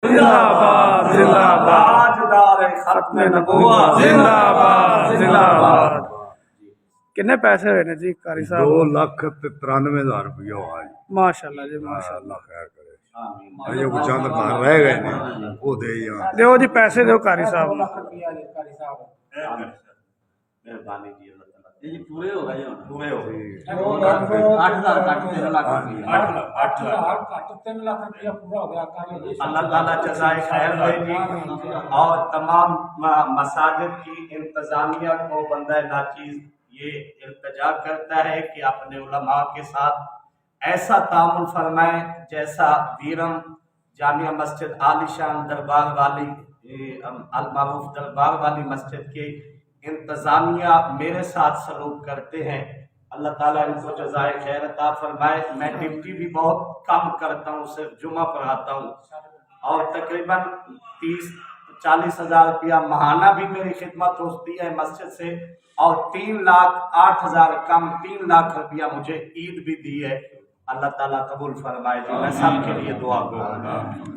जिंदाबाद जिंदाबाद ताजदार खत्म नबूवत जिंदाबाद जिंदाबाद। किन्ने पैसे हुए ने जी कारी साहब? 2,93,000 रुपया हुआ जी। माशाल्लाह जी माशाल्लाह। अल्लाह खैर करे। अजय कुछ चंद घर रह गए ने वो दे यहाँ। दो जी पैसे दो कारी साहब ने। मेहरबानी जी अल्लाह ताला ये पूरे हो गए पूरे हो गए 8,000 कट 3 लाख रुपया 8 लाख घट 3 लाख रुपया पूरा हो गया कार्य। अल्लाह ताला जज़ाए खैर देगी और तमाम मसाजिद की इंतजामिया को बंदा नाचीज ये इल्तिजा करता है कि अपने उलमा के साथ ऐसा तामुल फरमाएं जैसा वीरम जामिया मस्जिद आलिशान दरबार वाली अल मारूफ दरबार वाली मस्जिद के इंतजामिया मेरे साथ सलूक करते हैं। अल्लाह ताला इनको जज़ाए खैर अता फरमाए। मैं ड्यूटी भी बहुत कम करता हूँ, सिर्फ जुमा पढ़ाता हूँ और तकरीबन 30-40 हज़ार रुपया महाना भी मेरी खिदमत होती है मस्जिद से और 3,08,000 कम 3 लाख रुपया मुझे ईद भी दी है। अल्लाह ताला कबूल फरमाए जी। मैं सबके लिए दुआ करूँगा।